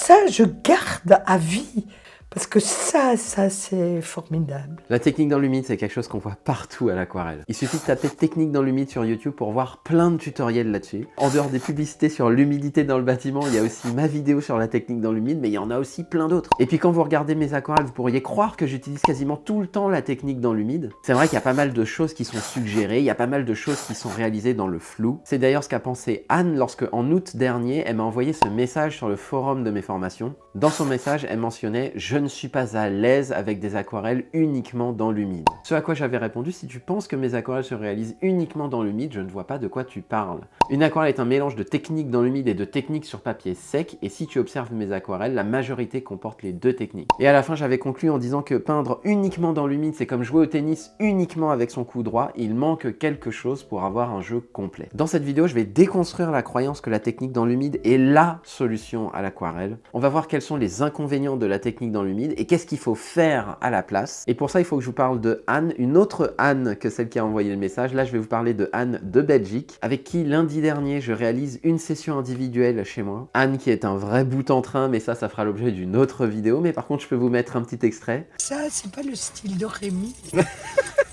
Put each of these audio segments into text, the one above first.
ça, je garde à vie. Parce que ça, c'est formidable. La technique dans l'humide, c'est quelque chose qu'on voit partout à l'aquarelle. Il suffit de taper technique dans l'humide sur YouTube pour voir plein de tutoriels là-dessus. En dehors des publicités sur l'humidité dans le bâtiment, il y a aussi ma vidéo sur la technique dans l'humide, mais il y en a aussi plein d'autres. Et puis quand vous regardez mes aquarelles, vous pourriez croire que j'utilise quasiment tout le temps la technique dans l'humide. C'est vrai qu'il y a pas mal de choses qui sont suggérées, il y a pas mal de choses qui sont réalisées dans le flou. C'est d'ailleurs ce qu'a pensé Anne lorsque, en août dernier, elle m'a envoyé ce message sur le forum de mes formations. Dans son message, elle mentionnait « Je ne suis pas à l'aise avec des aquarelles uniquement dans l'humide ». Ce à quoi j'avais répondu « Si tu penses que mes aquarelles se réalisent uniquement dans l'humide, je ne vois pas de quoi tu parles. Une aquarelle est un mélange de techniques dans l'humide et de techniques sur papier sec, et si tu observes mes aquarelles, la majorité comporte les deux techniques. » Et à la fin, j'avais conclu en disant que peindre uniquement dans l'humide, c'est comme jouer au tennis uniquement avec son coup droit, il manque quelque chose pour avoir un jeu complet. Dans cette vidéo, je vais déconstruire la croyance que la technique dans l'humide est LA solution à l'aquarelle. On va voir quels sont les inconvénients de la technique dans l'humide et qu'est-ce qu'il faut faire à la place. Et pour ça, il faut que je vous parle de Anne, une autre Anne que celle qui a envoyé le message. Là, je vais vous parler de Anne de Belgique, avec qui lundi dernier, je réalise une session individuelle chez moi. Anne qui est un vrai bout en train, mais ça fera l'objet d'une autre vidéo. Mais par contre, je peux vous mettre un petit extrait. Ça, c'est pas le style de Rémi.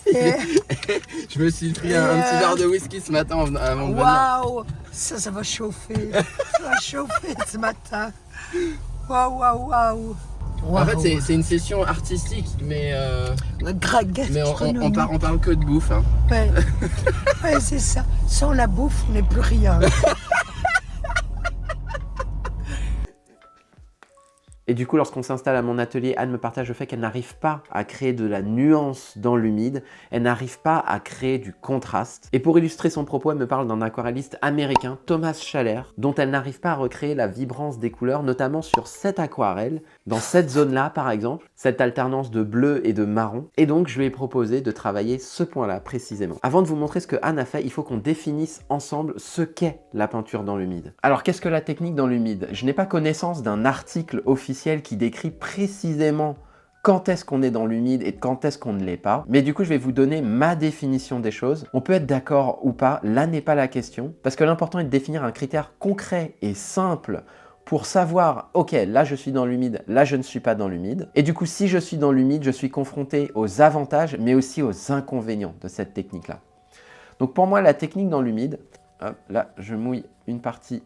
Je me suis pris un petit verre de whisky ce matin avant de venir. Waouh, ça va chauffer. Ça va chauffer ce matin. Waouh, waouh, waouh. En fait, c'est une session artistique, mais on parle que de bouffe. Hein. Ouais, ouais, c'est ça. Sans la bouffe, on n'est plus rien. Et du coup, lorsqu'on s'installe à mon atelier, Anne me partage le fait qu'elle n'arrive pas à créer de la nuance dans l'humide, elle n'arrive pas à créer du contraste. Et pour illustrer son propos, elle me parle d'un aquarelliste américain, Thomas Schaller, dont elle n'arrive pas à recréer la vibrance des couleurs, notamment sur cette aquarelle, dans cette zone-là par exemple, cette alternance de bleu et de marron. Et donc, je lui ai proposé de travailler ce point-là précisément. Avant de vous montrer ce que Anne a fait, il faut qu'on définisse ensemble ce qu'est la peinture dans l'humide. Alors, qu'est-ce que la technique dans l'humide? Je n'ai pas connaissance d'un article officiel qui décrit précisément quand est-ce qu'on est dans l'humide et quand est-ce qu'on ne l'est pas. Mais du coup, je vais vous donner ma définition des choses. On peut être d'accord ou pas, là n'est pas la question, parce que l'important est de définir un critère concret et simple pour savoir, ok, là je suis dans l'humide, là je ne suis pas dans l'humide. Et du coup, si je suis dans l'humide, je suis confronté aux avantages, mais aussi aux inconvénients de cette technique-là. Donc pour moi, la technique dans l'humide, là je mouille une partie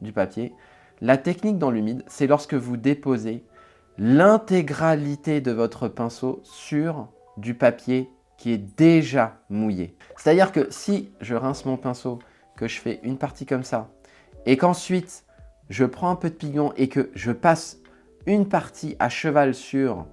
du papier. La technique dans l'humide, c'est lorsque vous déposez l'intégralité de votre pinceau sur du papier qui est déjà mouillé. C'est-à-dire que si je rince mon pinceau, que je fais une partie comme ça, et qu'ensuite je prends un peu de pignon et que je passe une partie à cheval sur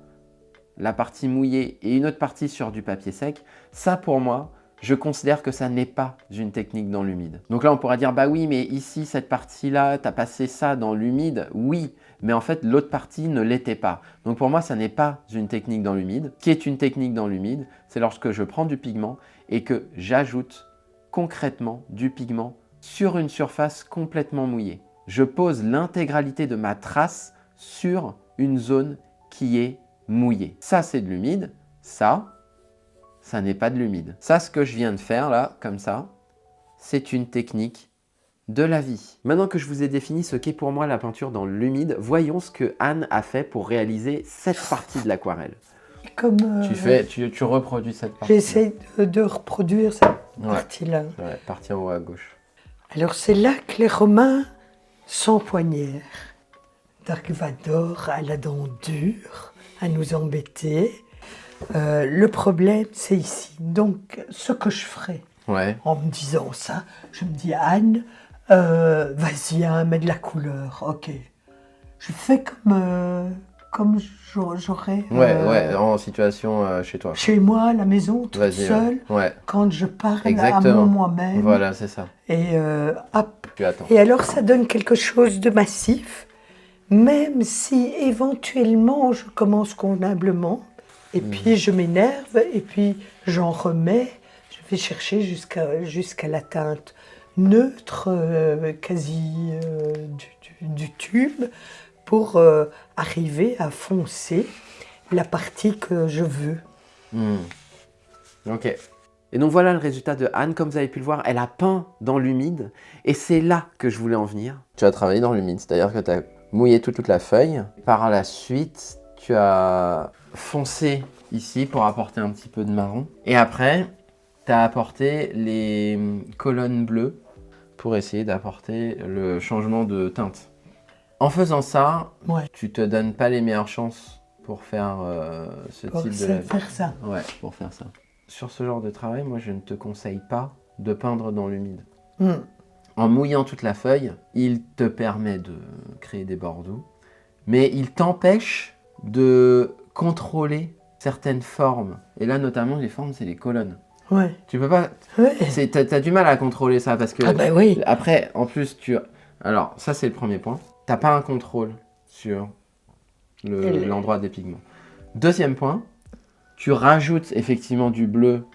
la partie mouillée et une autre partie sur du papier sec, ça pour moi, je considère que ça n'est pas une technique dans l'humide. Donc là, on pourra dire, bah oui, mais ici, cette partie-là, tu as passé ça dans l'humide. Oui, mais en fait, l'autre partie ne l'était pas. Donc pour moi, ça n'est pas une technique dans l'humide. Ce qui est une technique dans l'humide, c'est lorsque je prends du pigment et que j'ajoute concrètement du pigment sur une surface complètement mouillée. Je pose l'intégralité de ma trace sur une zone qui est mouillée. Ça, c'est de l'humide. Ça n'est pas de l'humide. Ça, ce que je viens de faire là, comme ça, c'est une technique de la vie. Maintenant que je vous ai défini ce qu'est pour moi la peinture dans l'humide, voyons ce que Anne a fait pour réaliser cette partie de l'aquarelle. Comme Tu reproduis cette partie. j'essaie de reproduire cette partie-là. Ouais, partie en haut à gauche. Alors c'est là que les Romains s'empoignèrent. Dark-Vador à la dent dure, à nous embêter. Le problème, c'est ici. Donc, ce que je ferai, en me disant ça, je me dis, Anne, vas-y, hein, mets de la couleur, ok. Je fais comme j'aurais... en situation chez toi. Chez moi, à la maison, toute seule, quand je parle à moi-même. Voilà, c'est ça. Et hop. Tu attends. Et alors, ça donne quelque chose de massif, même si éventuellement, je commence convenablement. Et puis je m'énerve, et puis j'en remets, je vais chercher jusqu'à la teinte neutre, quasi du tube, pour arriver à foncer la partie que je veux. Ok. Et donc voilà le résultat de Anne. Comme vous avez pu le voir, elle a peint dans l'humide, et c'est là que je voulais en venir. Tu as travaillé dans l'humide, c'est-à-dire que tu as mouillé toute la feuille. Par la suite, tu as foncé ici pour apporter un petit peu de marron. Et après, tu as apporté les colonnes bleues pour essayer d'apporter le changement de teinte. En faisant ça, tu te donnes pas les meilleures chances pour faire ce type de lavis. Pour faire ça. Ouais, pour faire ça. Sur ce genre de travail, moi, je ne te conseille pas de peindre dans l'humide. En mouillant toute la feuille, il te permet de créer des bords doux, mais il t'empêche de contrôler certaines formes. Et là, notamment, les formes, c'est les colonnes. Ouais. Tu peux pas... Ouais. T'as du mal à contrôler ça parce que... Ah ben oui. Après, en plus, alors, ça, c'est le premier point. T'as pas un contrôle sur l'endroit des pigments. Deuxième point, tu rajoutes effectivement du bleu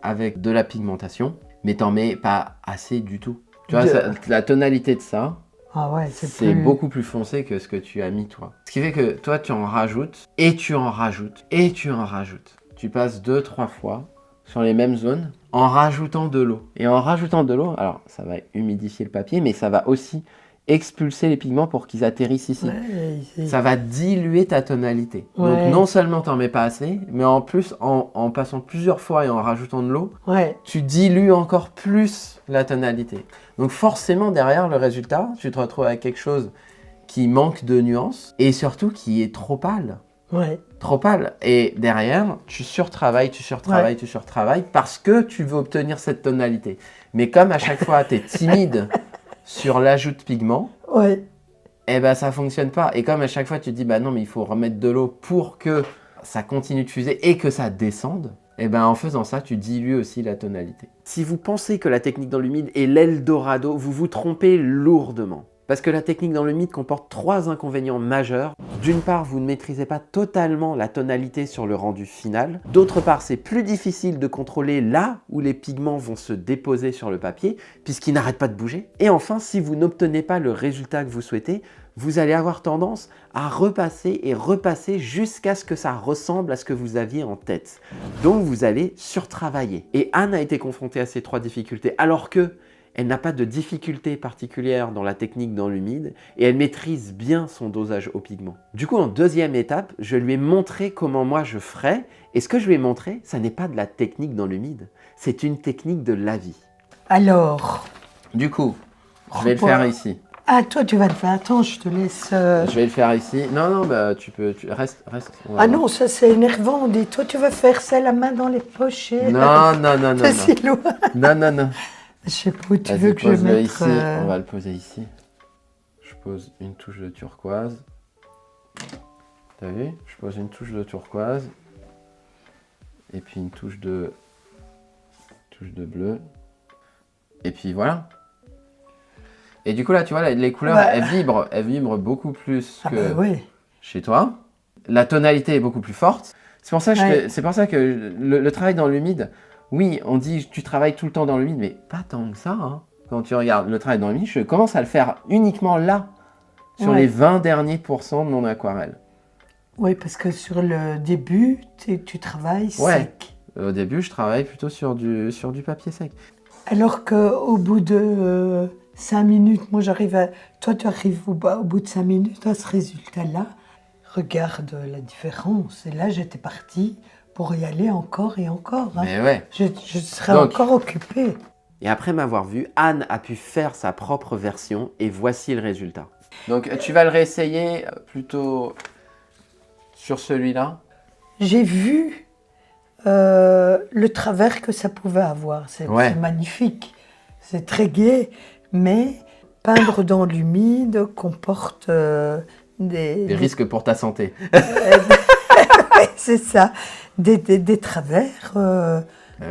avec de la pigmentation, mais t'en mets pas assez du tout. Tu vois, la tonalité de ça, c'est beaucoup plus foncé que ce que tu as mis toi. Ce qui fait que toi, tu en rajoutes, et tu en rajoutes, et tu en rajoutes. Tu passes 2-3 fois sur les mêmes zones en rajoutant de l'eau. Et en rajoutant de l'eau, alors ça va humidifier le papier, mais ça va aussi expulser les pigments pour qu'ils atterrissent ici. Ça va diluer ta tonalité. Donc non seulement t'en mets pas assez, mais en plus en passant plusieurs fois et en rajoutant de l'eau, tu dilues encore plus la tonalité. Donc forcément derrière le résultat, tu te retrouves avec quelque chose qui manque de nuances et surtout qui est trop pâle. Trop pâle. Et derrière, tu surtravailles parce que tu veux obtenir cette tonalité. Mais comme à chaque fois tu es timide sur l'ajout de pigments, eh ben ça fonctionne pas. Et comme à chaque fois tu te dis bah non mais il faut remettre de l'eau pour que ça continue de fuser et que ça descende, eh ben en faisant ça tu dilues aussi la tonalité. Si vous pensez que la technique dans l'humide est l'Eldorado, vous vous trompez lourdement. Parce que la technique dans l'humide comporte 3 inconvénients majeurs. D'une part, vous ne maîtrisez pas totalement la tonalité sur le rendu final. D'autre part, c'est plus difficile de contrôler là où les pigments vont se déposer sur le papier, puisqu'ils n'arrêtent pas de bouger. Et enfin, si vous n'obtenez pas le résultat que vous souhaitez, vous allez avoir tendance à repasser et repasser jusqu'à ce que ça ressemble à ce que vous aviez en tête. Donc vous allez surtravailler. Et Anne a été confrontée à ces 3 difficultés, alors que elle n'a pas de difficulté particulière dans la technique dans l'humide et elle maîtrise bien son dosage au pigment. Du coup, en deuxième étape, je lui ai montré comment moi je ferais. Et ce que je lui ai montré, ça n'est pas de la technique dans l'humide, c'est une technique de lavis. Alors, du coup, je vais le faire ici. Ah, toi, tu vas le faire. Attends, je te laisse... Je vais le faire ici. Non, bah, tu peux... Reste. Ah non, ça, c'est énervant. On dit, toi, tu vas faire ça, la main dans les poches. Non. C'est si loin. Non. Je sais pas où tu veux que je mette... Ici. On va le poser ici. Je pose une touche de turquoise. T'as vu? Je pose une touche de turquoise. Et puis une touche de bleu. Et puis voilà. Et du coup là, tu vois, les couleurs, elles vibrent beaucoup plus que chez toi. La tonalité est beaucoup plus forte. C'est pour ça que le travail dans l'humide, oui, on dit tu travailles tout le temps dans l'humide, mais pas tant que ça. Hein. Quand tu regardes le travail dans l'humide, je commence à le faire uniquement là, sur les 20 derniers pourcents de mon aquarelle. Oui, parce que sur le début, tu travailles sec. Au début, je travaille plutôt sur du papier sec. Alors qu'au bout de 5 minutes, moi j'arrive à... Toi, tu arrives au bout de 5 minutes à ce résultat-là. Regarde la différence. Et là, j'étais partie pour y aller encore et encore. Hein. Mais ouais. Je serais encore occupée. Et après m'avoir vu, Anne a pu faire sa propre version et voici le résultat. Donc, tu vas le réessayer plutôt sur celui-là. J'ai vu le travers que ça pouvait avoir. C'est magnifique. C'est très gai. Mais peindre dans l'humide comporte des risques pour ta santé. C'est ça. Des travers,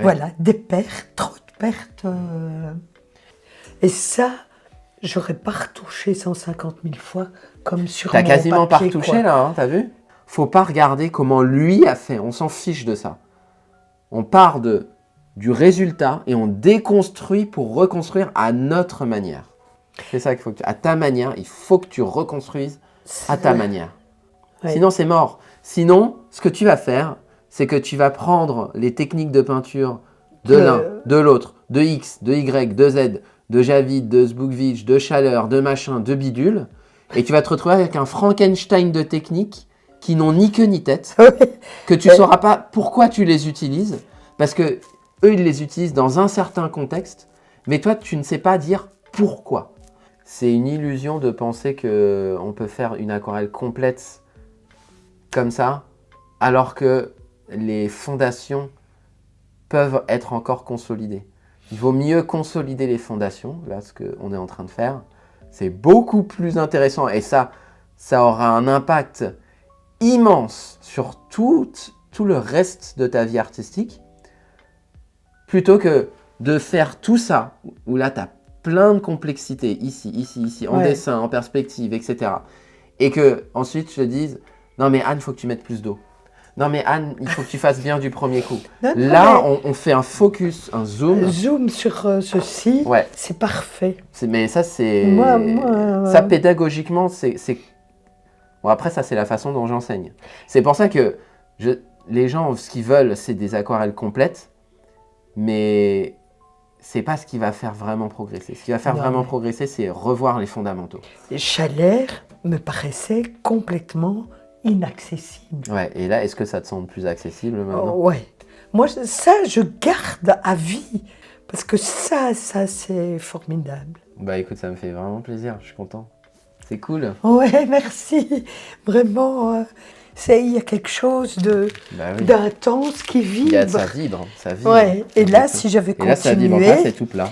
voilà, des pertes, trop de pertes. Et ça, j'aurais pas retouché 150 000 fois comme sur mon papier. T'as quasiment pas retouché là, hein, t'as vu? Faut pas regarder comment lui a fait, on s'en fiche de ça. On part du résultat et on déconstruit pour reconstruire à notre manière. C'est ça qu'il faut à ta manière, il faut que tu reconstruises à ta manière. Sinon, c'est mort. Sinon, ce que tu vas faire, c'est que tu vas prendre les techniques de peinture de l'un, de l'autre, de X, de Y, de Z, de Javid, de Zbukvic, de Chaleur, de machin, de bidule, Et tu vas te retrouver avec un Frankenstein de techniques qui n'ont ni queue ni tête, que tu sauras pas pourquoi tu les utilises, parce que eux, ils les utilisent dans un certain contexte, mais toi, tu ne sais pas dire pourquoi. C'est une illusion de penser qu'on peut faire une aquarelle complète comme ça, alors que les fondations peuvent être encore consolidées. Il vaut mieux consolider les fondations, là, ce qu'on est en train de faire. C'est beaucoup plus intéressant et ça aura un impact immense sur tout le reste de ta vie artistique, plutôt que de faire tout ça, où là, tu as plein de complexité, ici, en dessin, en perspective, etc. Et que ensuite je te dise, non mais Anne, il faut que tu mettes plus d'eau. Non mais Anne, il faut que tu fasses bien du premier coup. Là, on fait un focus, un zoom. Zoom sur ceci, c'est parfait. Mais ça, c'est... Ça, pédagogiquement, c'est... Bon, après, ça, c'est la façon dont j'enseigne. C'est pour ça que les gens, ce qu'ils veulent, c'est des aquarelles complètes, mais c'est pas ce qui va faire vraiment progresser. Ce qui va faire vraiment progresser, c'est revoir les fondamentaux. Chalère me paraissait complètement inaccessible. Ouais, et là, est-ce que ça te semble plus accessible maintenant? Ouais. Moi, ça, je garde à vie. Parce que ça, c'est formidable. Bah écoute, ça me fait vraiment plaisir, je suis content. C'est cool. Ouais, merci. Vraiment, il y a quelque chose d'intense qui vibre. Ça vibre, ça vibre. Ouais. Et là, si j'avais continué... Et là, ça vibre pas, c'est tout plat.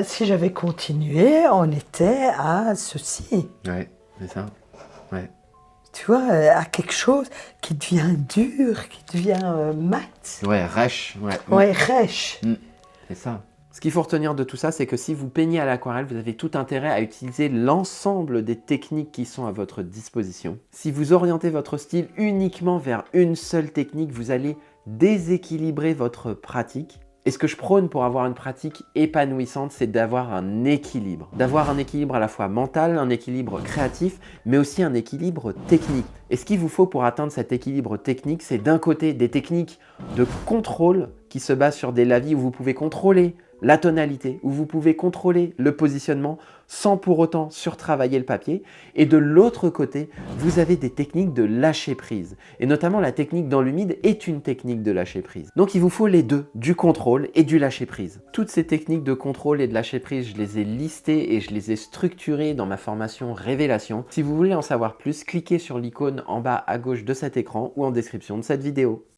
Si j'avais continué, on était à ceci. Ouais, c'est ça. Ouais. Tu vois, à quelque chose qui devient dur, qui devient mat. Ouais, rêche. Ouais, rêche. C'est ça. Ce qu'il faut retenir de tout ça, c'est que si vous peignez à l'aquarelle, vous avez tout intérêt à utiliser l'ensemble des techniques qui sont à votre disposition. Si vous orientez votre style uniquement vers une seule technique, vous allez déséquilibrer votre pratique. Et ce que je prône pour avoir une pratique épanouissante, c'est d'avoir un équilibre. D'avoir un équilibre à la fois mental, un équilibre créatif, mais aussi un équilibre technique. Et ce qu'il vous faut pour atteindre cet équilibre technique, c'est d'un côté des techniques de contrôle qui se basent sur des lavis où vous pouvez contrôler la tonalité, où vous pouvez contrôler le positionnement sans pour autant surtravailler le papier. Et de l'autre côté, vous avez des techniques de lâcher prise. Et notamment la technique dans l'humide est une technique de lâcher prise. Donc il vous faut les deux, du contrôle et du lâcher prise. Toutes ces techniques de contrôle et de lâcher prise, je les ai listées et je les ai structurées dans ma formation Révélation. Si vous voulez en savoir plus, cliquez sur l'icône en bas à gauche de cet écran ou en description de cette vidéo.